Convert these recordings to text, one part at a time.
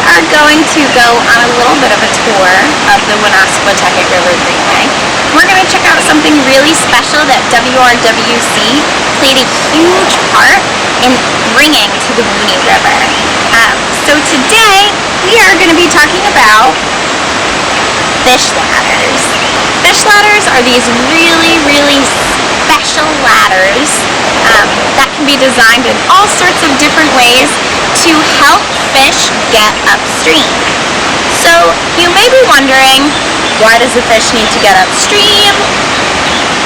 are going to go on a little bit of a tour of the Woonasquatucket River Greenway. We're going to check out something really special that WRWC played a huge part in bringing to the Wooney River. So today we are going to be talking about fish ladders. Fish ladders are these really special ladders that can be designed in all sorts of different ways to help fish get upstream. So you may be wondering, why does the fish need to get upstream?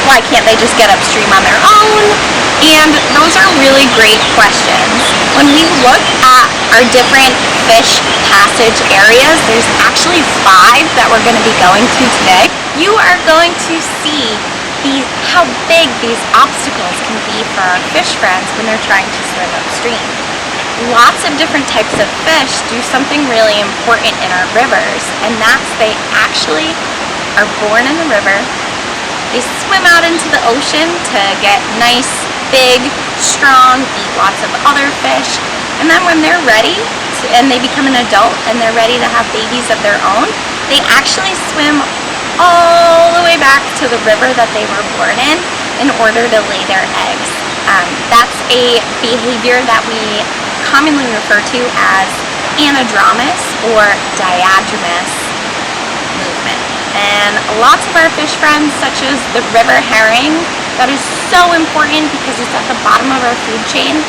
Why can't they just get upstream on their own? And those are really great questions. When we look at our different fish passage areas, there's actually 5 that we're going to be going to today. You are going to see how big these obstacles can be for our fish friends when they're trying to swim upstream. Lots of different types of fish do something really important in our rivers, and that's they actually are born in the river. They swim out into the ocean to get nice, big, strong, eat lots of other fish, and then when they're ready and they become an adult and they're ready to have babies of their own, they actually swim all the way back to the river that they were born in order to lay their eggs. That's a behavior that we commonly refer to as anadromous or diadromous movement. And lots of our fish friends, such as the river herring, that is so important because it's at the bottom of our food chain.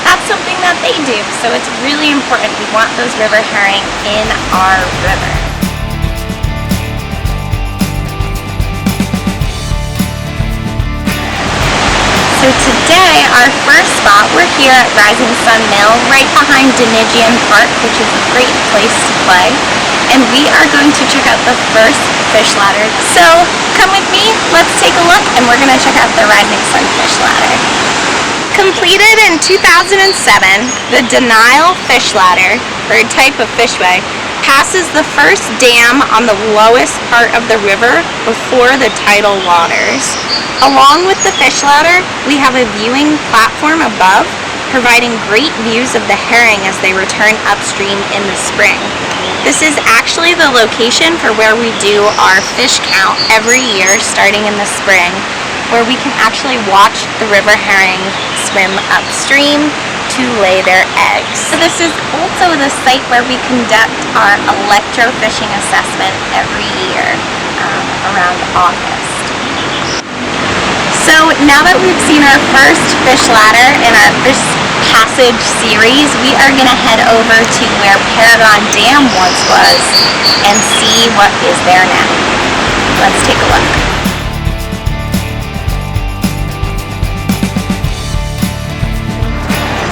That's something that they do, so it's really important. We want those river herring in our river. So today, our first spot, we're here at Rising Sun Mill, right behind Denigian Park, which is a great place to play. And we are going to check out the first fish ladder. So come with me, let's take a look, and we're going to check out the Rising Sun fish ladder. Completed in 2007, the Denial fish ladder, or a type of FISHWAY, passes the first dam on the lowest part of the river before the tidal waters. Along with the fish ladder, we have a viewing platform above, providing great views of the herring as they return upstream in the spring. This is actually the location for where we do our fish count every year starting in the spring, where we can actually watch the river herring swim upstream to lay their eggs. So this is also the site where we conduct our electrofishing assessment every year around August. So now that we've seen our first fish ladder in our fish passage series, we are going to head over to where PARAGON Dam once was and see what is there now. Let's take a look.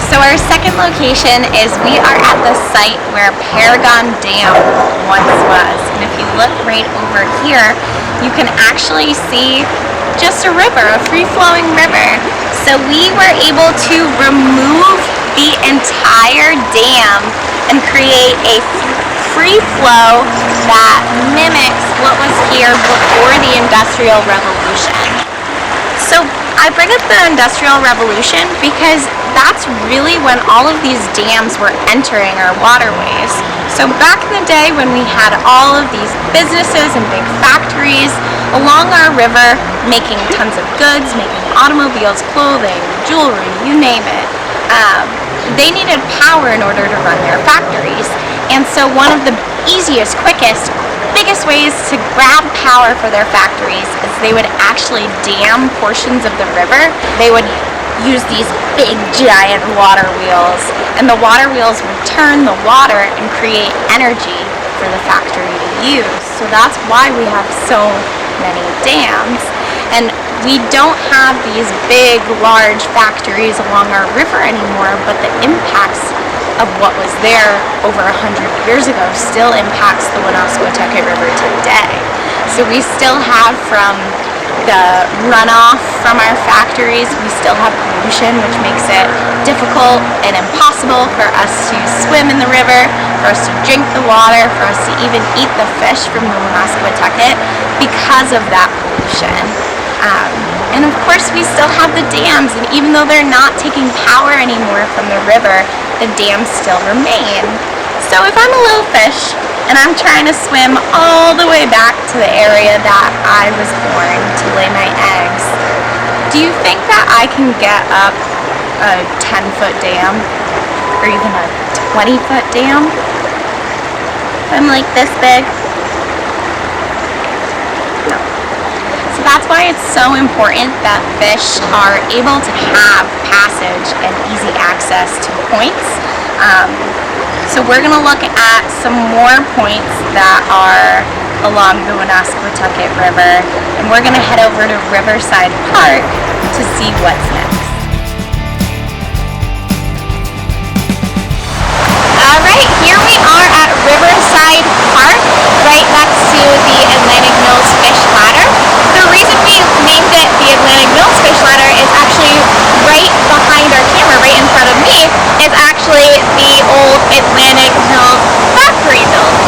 So our second location is we are at the site where PARAGON Dam once was. And if you look right over here, you can actually see just a river, a free-flowing river. So we were able to remove the entire dam and create a free flow that mimics what was here before the Industrial Revolution. So I bring up the Industrial Revolution because that's really when all of these dams were entering our waterways. So back in the day when we had all of these businesses and big factories along our river making tons of goods, making automobiles, clothing, jewelry, you name it, they needed power in order to run their factories. And so one of the easiest, quickest, biggest ways to grab power for their factories is they would actually dam portions of the river. They would use these big giant water wheels, and the water wheels would turn the water and create energy for the factory to use. So that's why we have so many dams. And we don't have these big, large factories along our river anymore, but the impacts of what was there over 100 years ago still impacts the Woonasquatucket River today. So we still have, from the runoff from our factories, we still have pollution, which makes it difficult and impossible for us to swim in the river, for us to drink the water, for us to even eat the fish from the Woonasquatucket because of that pollution. And of course we still have the dams, and even though they're not taking power anymore from the river, the dams still remain. So if I'm a little fish and I'm trying to swim all the way back to the area that I was born to lay my eggs, do you think that I can get up a 10-foot dam or even a 20-foot dam? I'm like this big. No. So that's why it's so important that fish are able to have passage and easy access to points. So we're going to look at some more points that are along the Woonasquatucket River, and we're going to head over to Riverside Park to see what's next. Alright, here we are at Riverside Park, right next to the Atlantic Mills Fish Ladder. The reason we named it the Atlantic Mills Fish Ladder is actually right behind our camera, right in front of me, is actually the old Atlantic Mills factory building,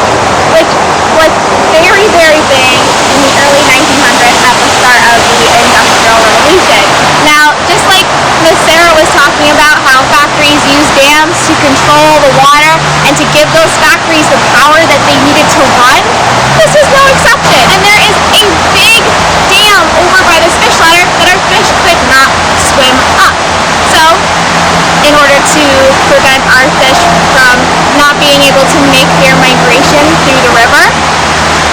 which was very, very big in the early 1900s at the start of the Industrial Revolution. Now, just like Miss Sarah was talking about how factories use dams to control the water and to give those factories the power that they needed to run, this is no exception. And there is a big dam over by this fish ladder that our fish could not swim up. So, in order to prevent our fish from not being able to make their migration through the river,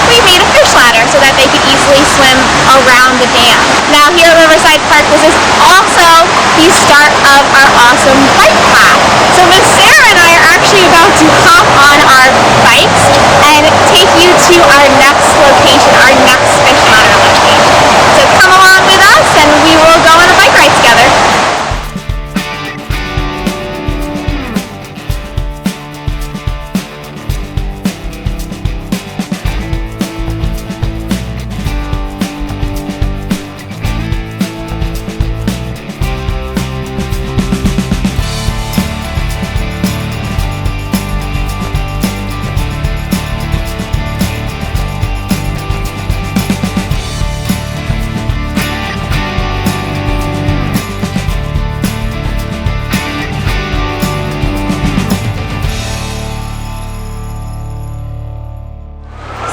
we made a fish ladder so that they could easily swim around the dam. Now here at Riverside Park, this is also the start of our awesome bike path. So Miss Sarah and I are actually about to hop on our bikes and take you to our next location, our next fish ladder location. So come along with us and we will go on a bike ride together.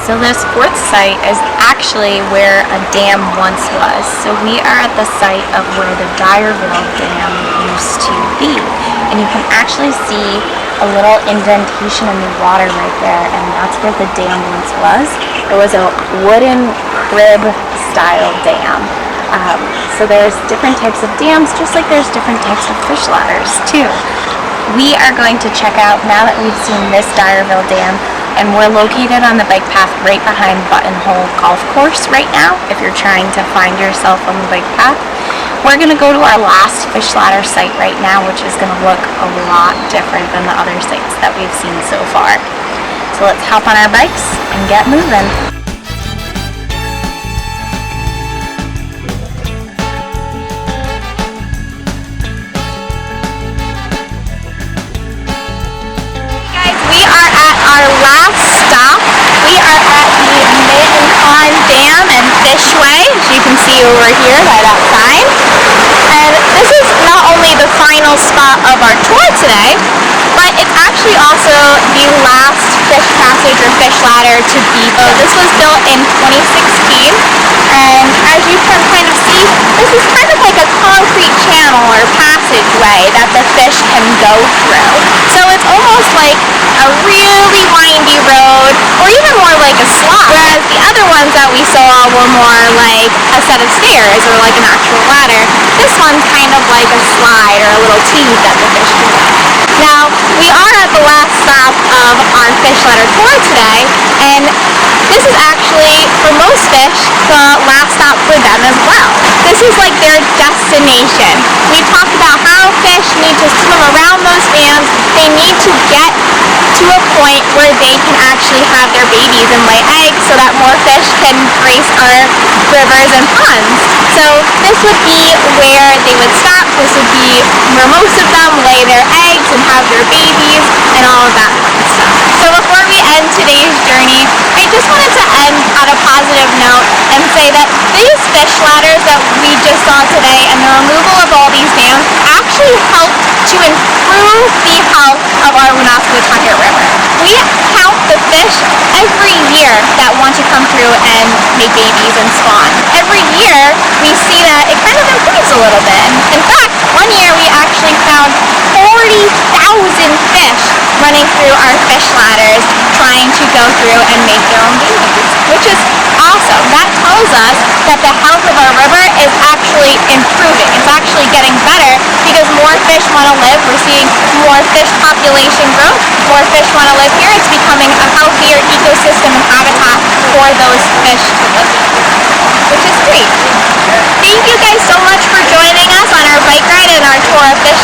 So this fourth site is actually where a dam once was. So we are at the site of where the DYERVILLE Dam used to be. And you can actually see a little indentation in the water right there, and that's where the dam once was. It was a wooden crib style dam. So there's different types of dams, just like there's different types of fish ladders too. We are going to check out, now that we've seen this DYERVILLE Dam, and we're located on the bike path right behind Buttonhole Golf Course right now, if you're trying to find yourself on the bike path. We're going to go to our last fish ladder site right now, which is going to look a lot different than the other sites that we've seen so far. So let's hop on our bikes and get moving. Our last stop, we are at the MANTON Dam and FISHWAY, as you can see over here right outside. And this is not only the final spot of our tour today, but it's actually also the last fish passage or fish ladder to be built. This was built in 2016, and as you can kind of see, this is kind of like a concrete channel or passageway that the fish can go through. So it's almost like a really windy road, or even more like a slide, whereas the other ones that we saw were more like a set of stairs or like an actual ladder. This one's kind of like a slide or a little tube that the fish can go. Now, we are at the last stop of our fish ladder tour today, and this is actually, for most fish, the last stop for them as well. This is like their destination. We talked about how fish need to swim around those dams. They need to get to a point where they can actually have their babies and lay eggs so that more fish can grace our rivers and ponds. So this would be where they would stop. This would be where most of them lay their eggs and have their babies and all of that fun stuff. So before we end today's journey, I just wanted to end on a positive note and say that these fish ladders that we just saw today and the removal of all these dams actually actually helped to improve the health of our Woonasquatucket River. We count the fish every year that want to come through and make babies and spawn. Every year we see that it kind of improves a little bit. In fact, one year we actually found 40,000 fish running through our fish ladders trying to go through and make their own babies, which is awesome. That tells us that the health of our river is actually improving. It's actually getting better because more fish want to live. We're seeing more fish population growth. More fish want to live here. It's becoming a healthier ecosystem and habitat for those fish to live in, which is great. Thank you guys so much for joining us on our bike ride and our tour of fish